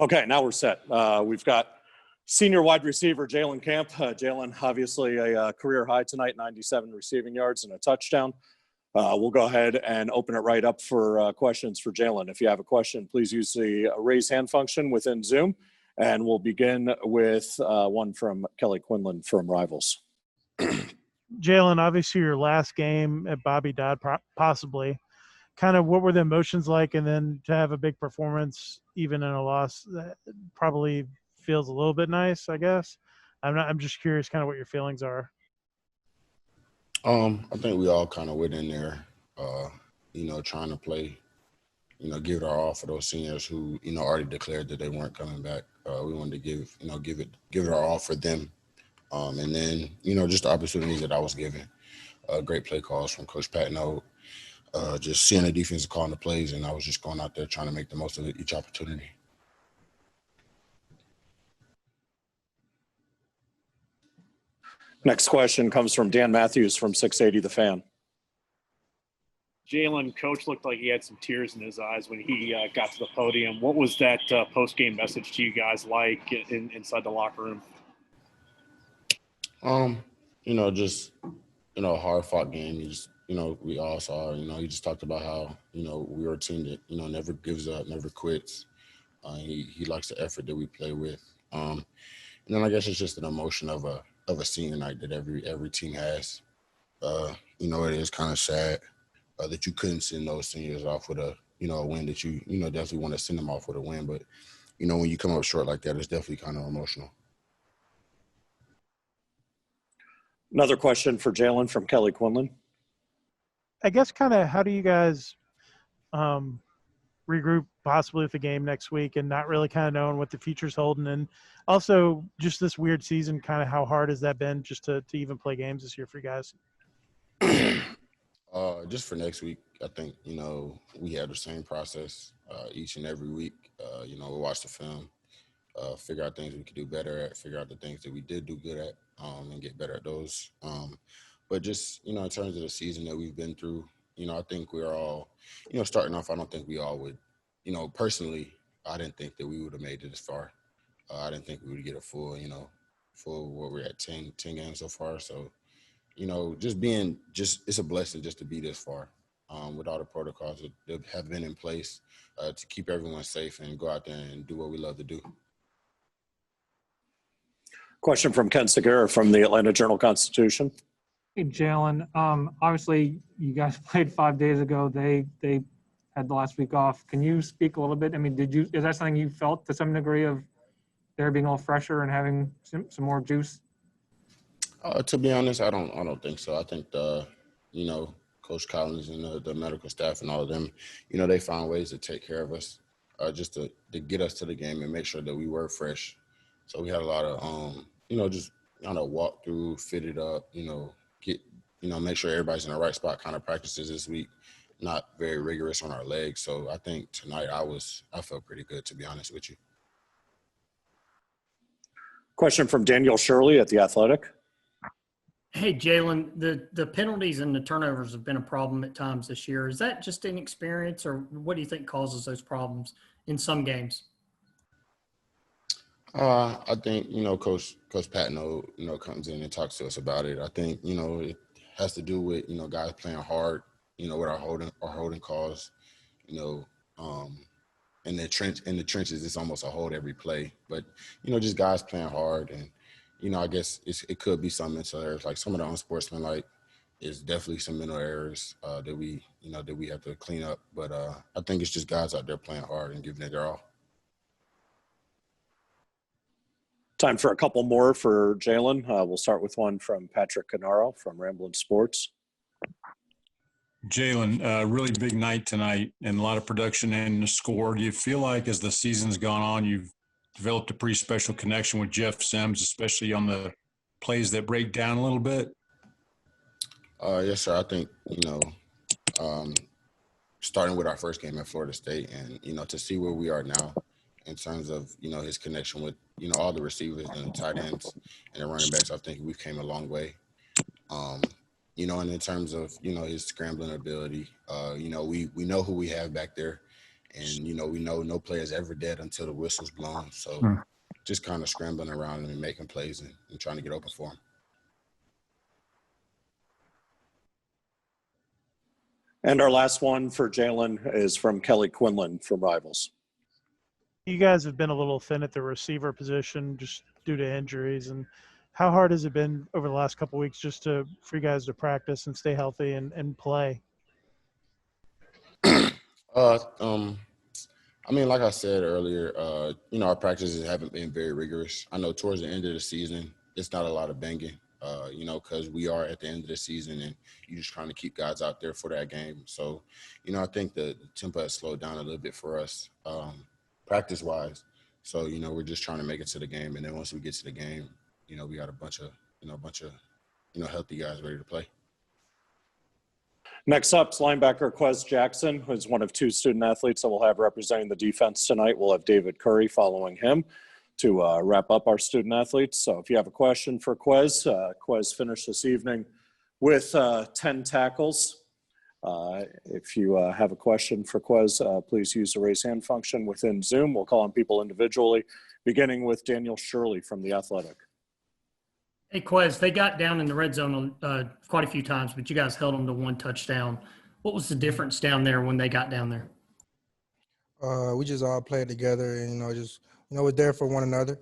Okay, now we're set. We've got senior wide receiver Jalen Camp. Jalen, obviously a career high tonight, 97 receiving yards and a touchdown. We'll go ahead and open it right up for questions for Jalen. If you have a question, please use the raise hand function within Zoom. And we'll begin with one from Kelly Quinlan from Rivals. Jalen, obviously your last game at Bobby Dodd, possibly. Kind of what were the emotions like, and then to have a big performance even in a loss, that probably feels a little bit nice, I guess. I'm just curious kind of what your feelings are. I think we all kind of went in there, trying to play, give it our all for those seniors who, already declared that they weren't coming back. We wanted to give it our all for them. And then, just the opportunities that I was given. Great play calls from Coach Patno. Just seeing the defense calling the plays, and I was just going out there trying to make the most of each opportunity. Next question comes from Dan Matthews from 680 The Fan. Jalen, Coach looked like he had some tears in his eyes when he got to the podium. What was that post-game message to you guys like inside the locker room? A hard-fought game. We all saw, he just talked about how, we were a team that, never gives up, never quits. He likes the effort that we play with. And then I guess it's just an emotion of a senior night that every team has. It is kind of sad that you couldn't send those seniors off with a win that you definitely want to send them off with a win. But, when you come up short like that, it's definitely kind of emotional. Another question for Jalen from Kelly Quinlan. I guess kind of how do you guys regroup possibly with the game next week and not really kind of knowing what the future's holding? And also just this weird season, kind of how hard has that been just to even play games this year for you guys? Just for next week, I think, we have the same process each and every week. We'll watch the film, figure out things we could do better at, figure out the things that we did do good at, and get better at those. But just, in terms of the season that we've been through, I think we're all, starting off, I don't think we all would, personally, I didn't think that we would have made it this far. I didn't think we would get a full what we're at 10 games so far. So, it's a blessing just to be this far with all the protocols that have been in place to keep everyone safe and go out there and do what we love to do. Question from Ken Segura from the Atlanta Journal-Constitution. Hey, Jalen. Obviously, you guys played 5 days ago. They had the last week off. Can you speak a little bit? I mean, is that something you felt to some degree of there being a little fresher and having some more juice? To be honest, I don't think so. I think Coach Collins and the medical staff and all of them, they found ways to take care of us, just to get us to the game and make sure that we were fresh. So we had a lot of just kind of walk through, fit it up, make sure everybody's in the right spot kind of practices this week, not very rigorous on our legs. So I think tonight I felt pretty good, to be honest with you. Question from Daniel Shirley at The Athletic. Hey, Jalen, the penalties and the turnovers have been a problem at times this year. Is that just inexperience, or what do you think causes those problems in some games? I think, Coach Patno, comes in and talks to us about it. I think, it has to do with, guys playing hard, with our holding calls, in the trenches, it's almost a hold every play. But, just guys playing hard. And, I guess it could be some mental errors. Like some of the unsportsmanlike is definitely some mental errors that we have to clean up. But I think it's just guys out there playing hard and giving it their all. Time for a couple more for Jalen. We'll start with one from Patrick Canaro from Ramblin' Sports. Jalen, really big night tonight and a lot of production and the score. Do you feel like as the season's gone on, you've developed a pretty special connection with Jeff Sims, especially on the plays that break down a little bit? Yes, sir. I think, starting with our first game at Florida State and, to see where we are now in terms of, his connection with, all the receivers and the tight ends and the running backs, I think we've came a long way. And in terms of, his scrambling ability, we know who we have back there. And, you know, we know no play is ever dead until the whistle's blown. So just kind of scrambling around and making plays and trying to get open for them. And our last one for Jalen is from Kelly Quinlan from Rivals. You guys have been a little thin at the receiver position just due to injuries. And how hard has it been over the last couple of weeks just for you guys to practice and stay healthy and play? I mean, like I said earlier, you know, our practices haven't been very rigorous. I know towards the end of the season, it's not a lot of banging, you know, because we are at the end of the season and you're just trying to keep guys out there for that game. So, you know, I think the tempo has slowed down a little bit for us practice-wise. So, you know, we're just trying to make it to the game. And then once we get to the game, you know, we got a bunch of healthy guys ready to play. Next up is linebacker Quez Jackson, who's one of 2 student athletes that we'll have representing the defense tonight. We'll have David Curry following him to wrap up our student athletes. So if you have a question for Quez, Quez finished this evening with 10 tackles. If you have a question for Quez, please use the raise hand function within Zoom. We'll call on people individually, beginning with Daniel Shirley from The Athletic. Hey, Quez, they got down in the red zone quite a few times, but you guys held them to 1 touchdown. What was the difference down there when they got down there? We just all played together and, we're there for one another.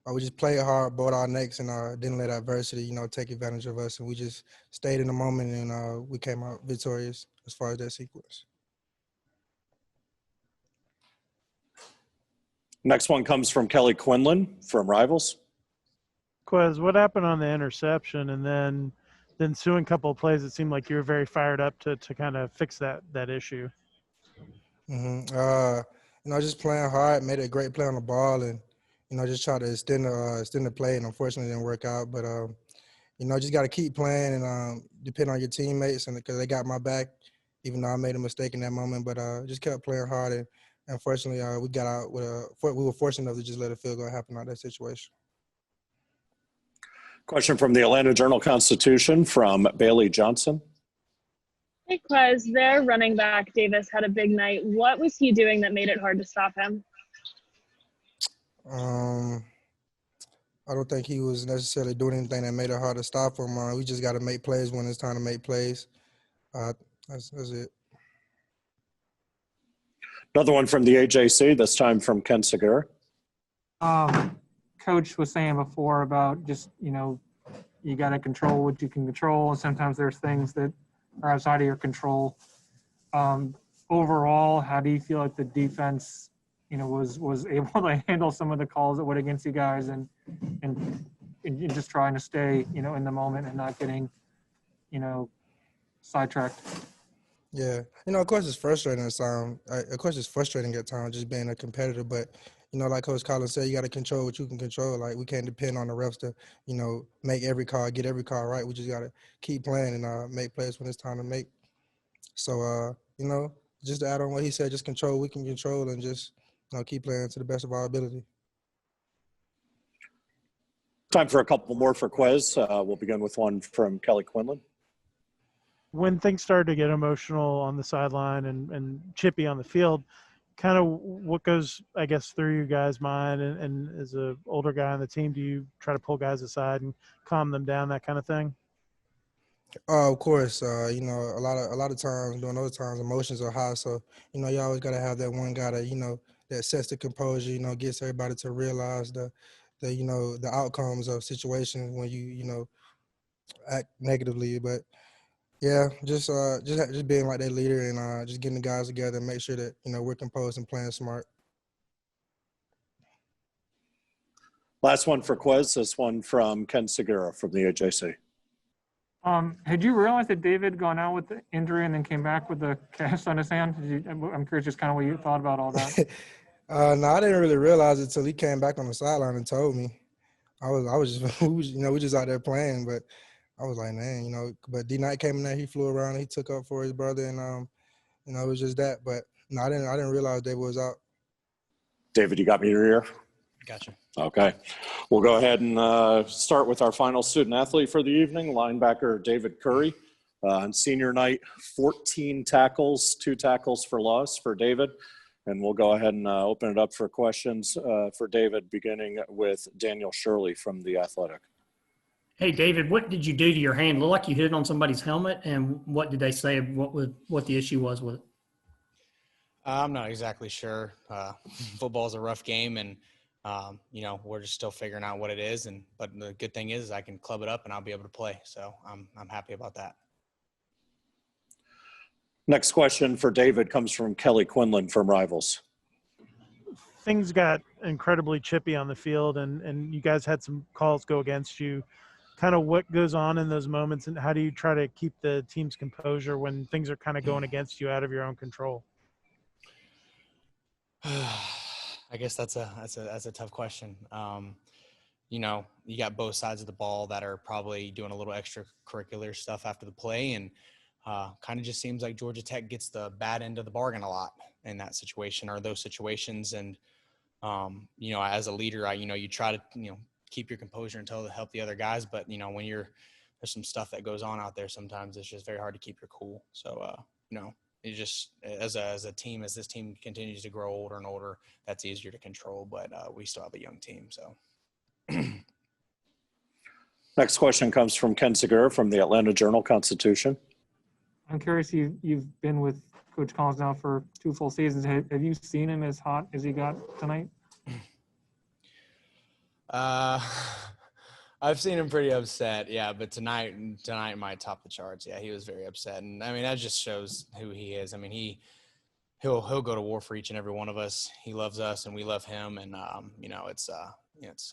We just played hard, bought our necks, and didn't let adversity, take advantage of us. And we just stayed in the moment, and we came out victorious as far as that sequence. Next one comes from Kelly Quinlan from Rivals. Quez, what happened on the interception? And then the ensuing couple of plays, it seemed like you were very fired up to kind of fix that issue. Just playing hard, made a great play on the ball, and just try to extend the play, and unfortunately it didn't work out. But just got to keep playing and depend on your teammates, and because they got my back, even though I made a mistake in that moment. But just kept playing hard, and unfortunately we got out with we were fortunate enough to just let a field goal happen out of that situation. Question from the Atlanta Journal-Constitution from Bailey Johnson. Hey, Quez, their running back, Davis, had a big night. What was he doing that made it hard to stop him? I don't think he was necessarily doing anything that made it hard to stop him. We just got to make plays when it's time to make plays. That's it. Another one from the AJC, this time from Ken Segura. Coach was saying before about just, you got to control what you can control. And sometimes there's things that are outside of your control. Overall, how do you feel like the defense, was able to handle some of the calls that went against you guys and just trying to stay, in the moment and not getting, sidetracked? Yeah. Of course it's frustrating at times. Of course it's frustrating at times just being a competitor, but like Coach Collins said, you got to control what you can control. Like, we can't depend on the refs to, make every call, get every call right. We just got to keep playing and make plays when it's time to make. So, just to add on what he said, just control what we can control and just, keep playing to the best of our ability. Time for a couple more for Quez. We'll begin with one from Kelly Quinlan. When things started to get emotional on the sideline and chippy on the field, kind of what goes, I guess, through you guys' mind, and as an older guy on the team, do you try to pull guys aside and calm them down, that kind of thing? Of course, a lot of times during those times, emotions are high. So, you always got to have that one guy that, that sets the composure, gets everybody to realize the outcomes of situations when you act negatively. But yeah, just being like that leader and just getting the guys together and make sure that, we're composed and playing smart. Last one for Quez, this one from Ken Segura from the AJC. Had you realized that David gone out with the injury and then came back with the cast on his hand? I'm curious just kind of what you thought about all that. No, I didn't really realize it until he came back on the sideline and told me. I was just, we just out there playing, but I was like, man, but D-Knight came in there, he flew around, he took up for his brother, and, it was just that. But no, I didn't realize David was out. David, you got me in your ear? Gotcha. Okay. We'll go ahead and start with our final student athlete for the evening, linebacker David Curry. On senior night, 14 tackles, 2 tackles for loss for David. And we'll go ahead and open it up for questions for David, beginning with Daniel Shirley from The Athletic. Hey, David, what did you do to your hand? Looked like you hit it on somebody's helmet, and what did they say? What the issue was with it? I'm not exactly sure. Football's a rough game, and we're just still figuring out what it is. But the good thing is I can club it up and I'll be able to play. So I'm happy about that. Next question for David comes from Kelly Quinlan from Rivals. Things got incredibly chippy on the field, and you guys had some calls go against you. Kind of what goes on in those moments, and how do you try to keep the team's composure when things are kind of going against you out of your own control? I guess that's a tough question. You got both sides of the ball that are probably doing a little extracurricular stuff after the play, and kind of just seems like Georgia Tech gets the bad end of the bargain a lot in that situation or those situations. And, as a leader, you try to, keep your composure and help the other guys. But, when there's some stuff that goes on out there, sometimes it's just very hard to keep your cool. So, it just, as a team, as this team continues to grow older and older, that's easier to control. But we still have a young team. So. Next question comes from Ken Segura from the Atlanta Journal-Constitution. I'm curious, you've been with Coach Collins now for 2 full seasons. Have you seen him as hot as he got tonight? I've seen him pretty upset, yeah. But tonight might top the charts. Yeah, he was very upset, and I mean that just shows who he is. I mean he'll go to war for each and every one of us. He loves us, and we love him. And it's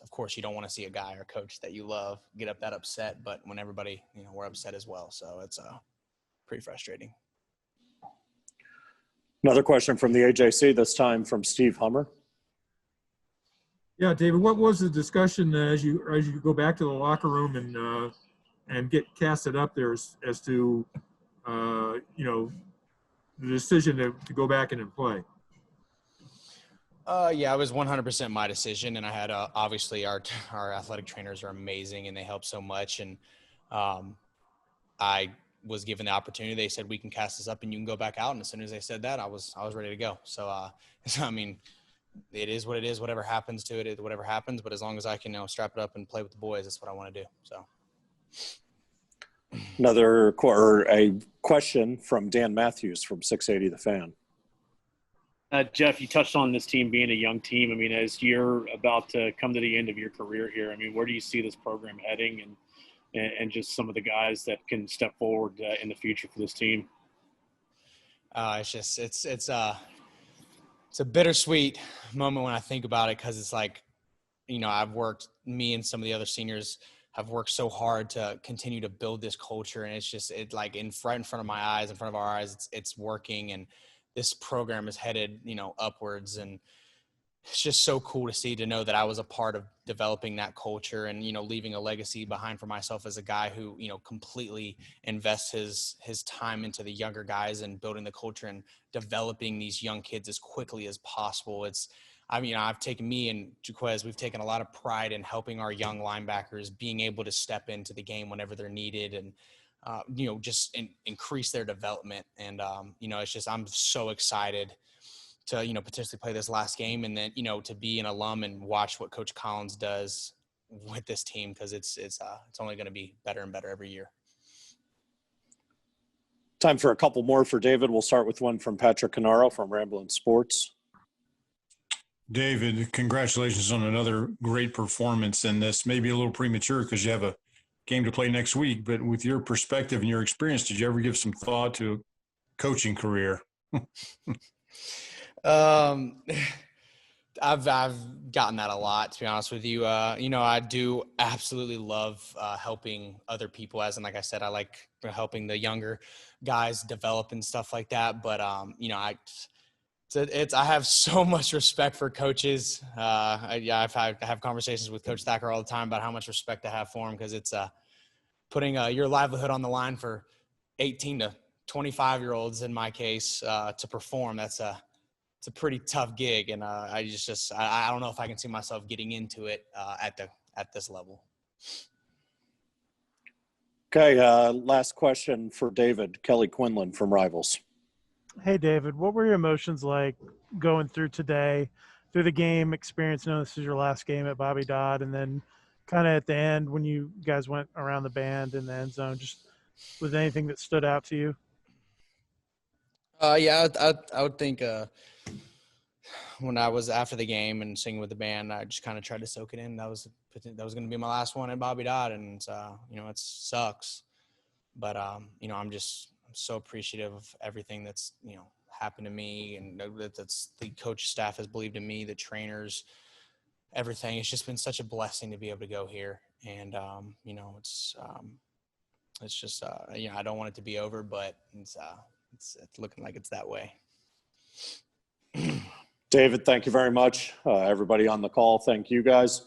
of course you don't want to see a guy or coach that you love get that upset. But when everybody, we're upset as well, so it's pretty frustrating. Another question from the AJC, this time from Steve Hummer. Yeah, David, what was the discussion as you go back to the locker room and get casted up there as to the decision to go back in and play? Yeah, it was 100% my decision, and I had obviously our athletic trainers are amazing and they help so much, and I was given the opportunity. They said we can cast this up and you can go back out, and as soon as they said that, I was ready to go. So I mean, it is what it is. Whatever happens to it, whatever happens. But as long as I can strap it up and play with the boys, that's what I want to do. So. A question from Dan Matthews from 680 The Fan. Jeff, you touched on this team being a young team. I mean, as you're about to come to the end of your career here, I mean, where do you see this program heading and just some of the guys that can step forward in the future for this team? It's a bittersweet moment when I think about it, because it's like, me and some of the other seniors have worked so hard to continue to build this culture, and it's like in front of my eyes, in front of our eyes, it's working, and this program is headed, upwards, and it's just so cool to know that I was a part of developing that culture and, leaving a legacy behind for myself as a guy who, completely invests his time into the younger guys and building the culture and developing these young kids as quickly as possible. I've taken me and Quez, we've taken a lot of pride in helping our young linebackers being able to step into the game whenever they're needed and, just increase their development. And, I'm so excited to, potentially play this last game, and then, to be an alum and watch what Coach Collins does with this team, because it's only going to be better and better every year. Time for a couple more for David. We'll start with one from Patrick Canaro from Ramblin' Sports. David, congratulations on another great performance, and this may be a little premature because you have a game to play next week, but with your perspective and your experience, did you ever give some thought to a coaching career? I've gotten that a lot, to be honest with you. I do absolutely love helping other people, as in, like I said, I like helping the younger guys develop and stuff like that. But I have so much respect for coaches. I have conversations with Coach Thacker all the time about how much respect I have for him, because it's putting your livelihood on the line for 18 to 25-year-olds in my case to perform. It's a pretty tough gig, and I don't know if I can see myself getting into it at this level. Okay, last question for David. Kelly Quinlan from Rivals. Hey, David, what were your emotions like going through today, through the game experience? Knowing this is your last game at Bobby Dodd, and then kind of at the end when you guys went around the band in the end zone. Just was there anything that stood out to you? Yeah, I would think when I was after the game and singing with the band, I just kind of tried to soak it in. That was going to be my last one at Bobby Dodd, and it sucks, but I'm so appreciative of everything that's happened to me, and that's the coach staff has believed in me, the trainers, everything. It's just been such a blessing to be able to go here, and it's just I don't want it to be over, but it's looking like it's that way. David, thank you very much. Everybody on the call, thank you guys.